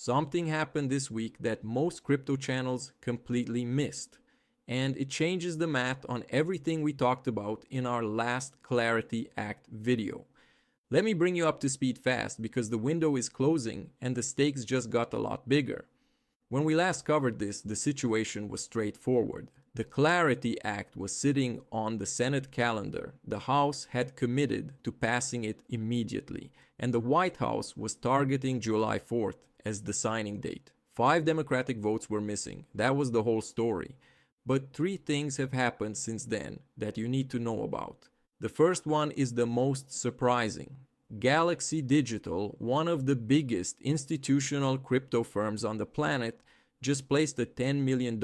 Something happened this week that most crypto channels completely missed, and it changes the math on everything we talked about in our last Clarity Act video. Let me bring you up to speed fast because the window is closing and the stakes just got a lot bigger. When we last covered this, the situation was straightforward. The Clarity Act was sitting on the Senate calendar. The House had committed to passing it immediately, and the White House was targeting July 4th as the signing date. 5 Democratic votes were missing. That was the whole story. But 3 things have happened since then that you need to know about. The first one is the most surprising. Galaxy Digital, one of the biggest institutional crypto firms on the planet, just placed a $10 million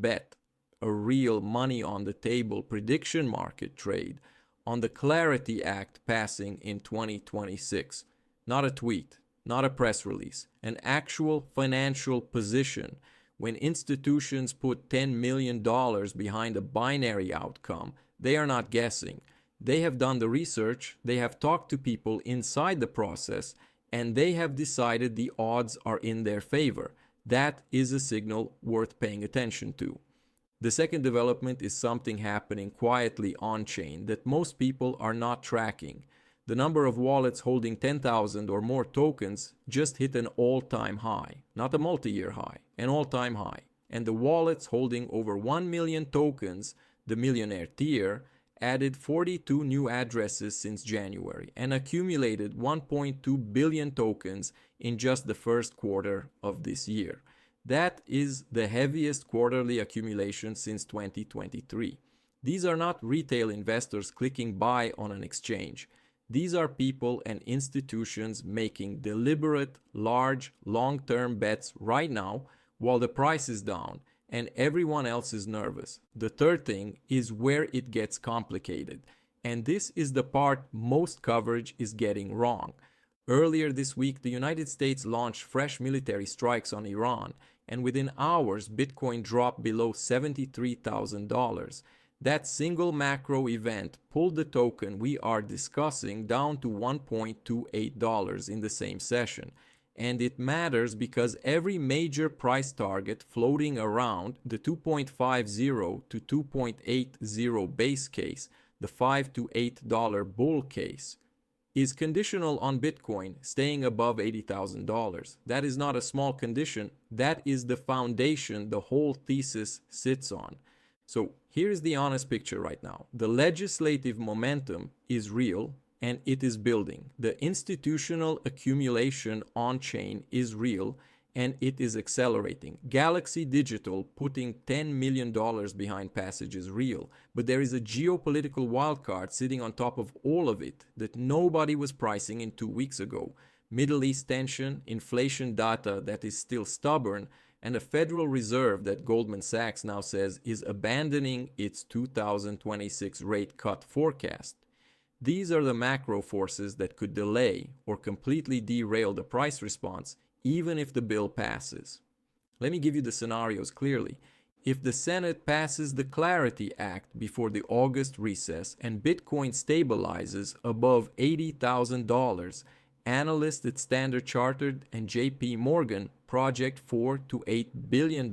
bet, a real money on the table prediction market trade, on the Clarity Act passing in 2026. Not a tweet, not a press release, an actual financial position. When institutions put $10 million behind a binary outcome, they are not guessing. They have done the research, they have talked to people inside the process, and they have decided the odds are in their favor. That is a signal worth paying attention to. The second development is something happening quietly on-chain that most people are not tracking. The number of wallets holding 10,000 or more tokens just hit an all-time high. Not a multi-year high, an all-time high. And the wallets holding over 1 million tokens, the millionaire tier, added 42 new addresses since January and accumulated 1.2 billion tokens in just the first quarter of this year. That is the heaviest quarterly accumulation since 2023. These are not retail investors clicking buy on an exchange. These are people and institutions making deliberate, large, long-term bets right now while the price is down and everyone else is nervous. The third thing is where it gets complicated. And this is the part most coverage is getting wrong. Earlier this week, the United States launched fresh military strikes on Iran, and within hours, Bitcoin dropped below $73,000. That single macro event pulled the token we are discussing down to $1.28 in the same session. And it matters because every major price target floating around the 2.50 to 2.80 base case, the $5 to $8 bull case, is conditional on Bitcoin staying above $80,000. That is not a small condition. That is the foundation the whole thesis sits on. So here is the honest picture right now. The legislative momentum is real and it is building. The institutional accumulation on-chain is real and it is accelerating. Galaxy Digital putting $10 million behind Passage is real, but there is a geopolitical wildcard sitting on top of all of it that nobody was pricing in 2 weeks ago. Middle East tension, inflation data that is still stubborn, and a Federal Reserve that Goldman Sachs now says is abandoning its 2026 rate cut forecast. These are the macro forces that could delay or completely derail the price response even if the bill passes. Let me give you the scenarios clearly. If the Senate passes the Clarity Act before the August recess and Bitcoin stabilizes above $80,000, analysts at Standard Chartered and JP Morgan project $4 to $8 billion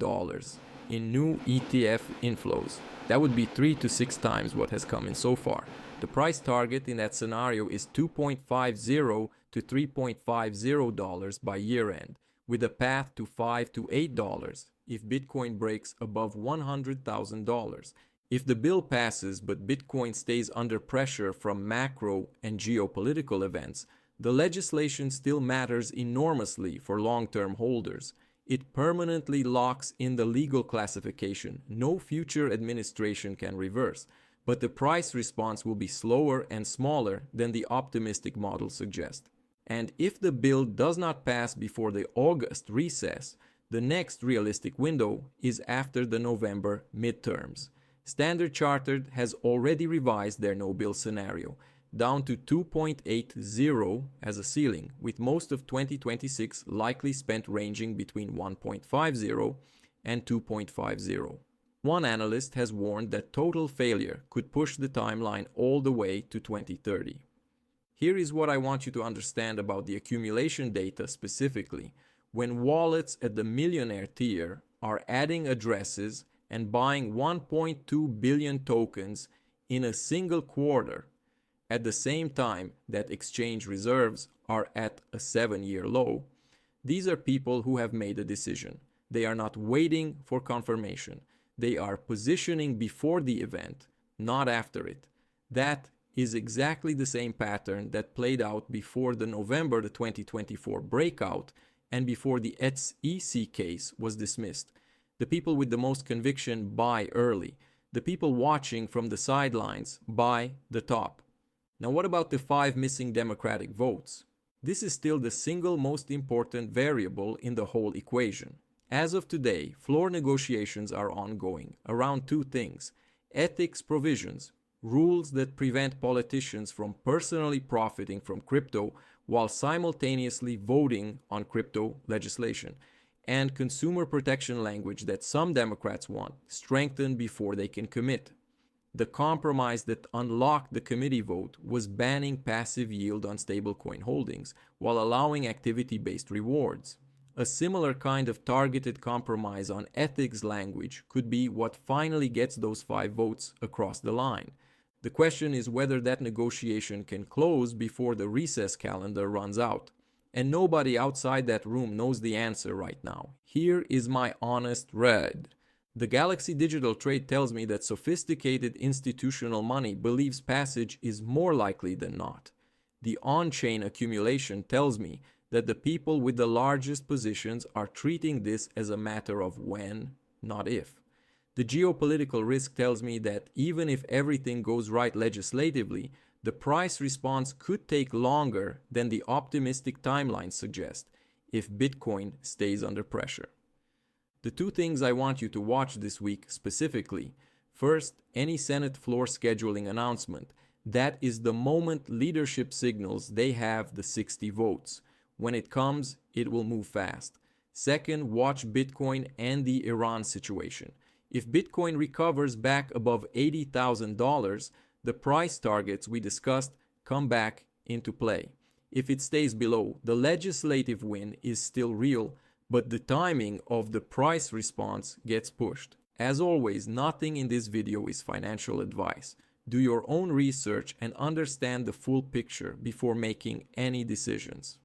in new ETF inflows. That would be 3 to 6 times what has come in so far. The price target in that scenario is $2.50 to $3.50 by year end, with a path to $5 to $8 if Bitcoin breaks above $100,000. If the bill passes but Bitcoin stays under pressure from macro and geopolitical events, the legislation still matters enormously for long-term holders. It permanently locks in the legal classification no future administration can reverse. But the price response will be slower and smaller than the optimistic model suggests. And if the bill does not pass before the August recess, the next realistic window is after the November midterms. Standard Chartered has already revised their no-bill scenario, down to 2.80 as a ceiling, with most of 2026 likely spent ranging between 1.50 and 2.50. One analyst has warned that total failure could push the timeline all the way to 2030. Here is what I want you to understand about the accumulation data specifically. when wallets at the millionaire tier are adding addresses and buying 1.2 billion tokens in a single quarter, at the same time that exchange reserves are at a 7-year low, these are people who have made a decision. They are not waiting for confirmation. They are positioning before the event, not after it. That is exactly the same pattern that played out before the November 2024 breakout and before the SEC case was dismissed. The people with the most conviction buy early. The people watching from the sidelines buy the top. Now, what about the 5 missing Democratic votes? This is still the single most important variable in the whole equation. As of today, floor negotiations are ongoing around 2 things: ethics provisions, rules that prevent politicians from personally profiting from crypto while simultaneously voting on crypto legislation, and consumer protection language that some Democrats want strengthened before they can commit. The compromise that unlocked the committee vote was banning passive yield on stablecoin holdings while allowing activity-based rewards. A similar kind of targeted compromise on ethics language could be what finally gets those 5 votes across the line. The question is whether that negotiation can close before the recess calendar runs out. And nobody outside that room knows the answer right now. Here is my honest read. The Galaxy Digital Trade tells me that sophisticated institutional money believes passage is more likely than not. The On-Chain Accumulation tells me that the people with the largest positions are treating this as a matter of when, not if. The Geopolitical risk tells me that even if everything goes right legislatively, the price response could take longer than the optimistic timelines suggest if Bitcoin stays under pressure. The 2 things I want you to watch this week specifically: first, any Senate floor scheduling announcement. That is the moment leadership signals they have the 60 votes. When it comes, it will move fast. Second, watch Bitcoin and the Iran situation. If Bitcoin recovers back above $80,000, the price targets we discussed come back into play. If it stays below, the legislative win is still real, but the timing of the price response gets pushed. As always, nothing in this video is financial advice. Do your own research and understand the full picture before making any decisions.